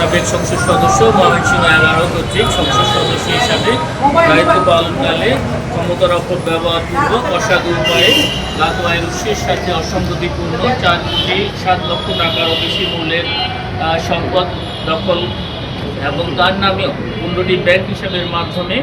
সাবেক সংসদ সদস্য ময়মনসিংহ 11 কর্তৃক সংসদ সদস্য হিসাবে দায়িত্ব পালনকালে ক্ষমতার অপব্যবহারপূর্বক অসাধু উপায়ে লাখ আয়ের উৎসের সাথে অসঙ্গতিপূর্ণ 4.7 লক্ষ টাকারও বেশি মূল্যের সম্পদ দখল এবং তার নামেও 15টি ব্যাংক হিসাবের মাধ্যমে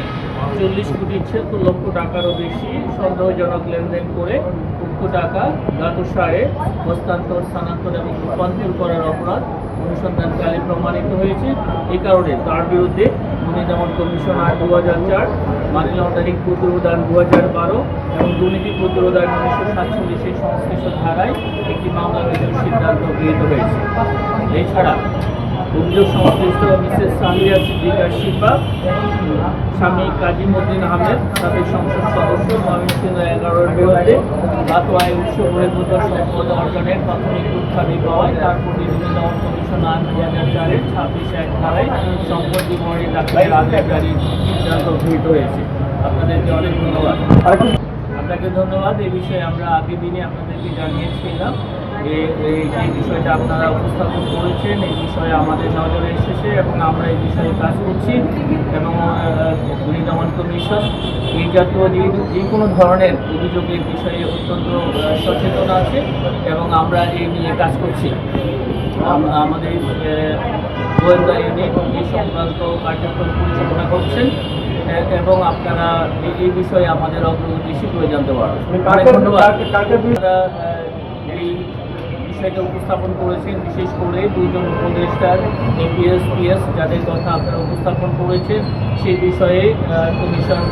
40.76 লক্ষ টাকারও বেশি সন্দেহজনক লেনদেন করে উক্ত টাকা গাতসারে হস্তান্তর, স্থানান্তর এবং রূপান্তর করার অপরাধ অনুসন্ধানকালে প্রমাণিত হয়েছে। এই কারণে তার বিরুদ্ধে দুর্নীতি দমন কমিশন আইন 2004, মানি লন্ডারিং প্রতিরোধ আইন 2012 এবং দুর্নীতি প্রতিরোধ আইন 1947 সংশ্লিষ্ট ধারায় একটি মামলা রুজুর সিদ্ধান্ত গৃহীত হয়েছে। এছাড়া অভিযোগ সংশ্লিষ্ট মিসেস সামিয়া সিদ্দিকা শিফা, স্বামী কাজিমউদ্দিন আহমেদ, সাবেক সংসদ সদস্য ময়মনসিংহ 11-এর বিরুদ্ধে লাখ আয়ের উৎস বহির্ভূত সম্পদ অর্জনের প্রাথমিক উত্থাপি পাওয়ায় তার প্রতি দুর্নীতি দমন কমিশন আইন 2004-এর 26 ধারায় সম্পদ বিবরণী দাখিলের আদেশ জারির সিদ্ধান্ত গৃহীত হয়েছে। আপনাদেরকে অনেক ধন্যবাদ। আপনাকে ধন্যবাদ। এই বিষয়ে আমরা আগের দিনে আপনাদেরকে জানিয়েছিলাম যে এই বিষয়টা আপনারা উপস্থাপন করেছেন, এই বিষয়ে আমাদের নজরে এসেছে এবং আমরা এই বিষয়ে কাজ করছি এবং দুর্নীতি দমন কমিশন এই জাতীয় যে কোনো ধরনের অভিযোগের বিষয়ে অত্যন্ত সচেতন আছে এবং আমরা এই নিয়ে কাজ করছি। আমাদের গোয়েন্দা ইউনিট এই সংক্রান্ত কার্যক্রম পরিচালনা করছেন এবং আপনারা এই বিষয়ে আমাদের অগ্রগতি শীঘ্রই জানতে পারবেন। ধন্যবাদ। এই বিষয়টা উপস্থাপন করেছেন বিশেষ করে দুজন উপদেষ্টার এপিএস পিএস যাদের কথা আপনারা উপস্থাপন করেছেন, সেই বিষয়ে কমিশন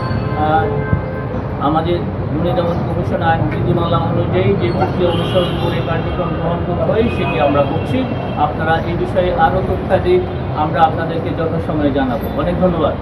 আমাদের দুর্নীতি দমন কমিশন আইন বিধিমালা অনুযায়ী যে প্রক্রিয়া অনুসরণ করে কার্যক্রম গ্রহণ করতে হয় সেটি আমরা করছি। আপনারা এই বিষয়ে আরও তথ্যাদি আমরা আপনাদেরকে যথাসময়ে জানাবো। অনেক ধন্যবাদ।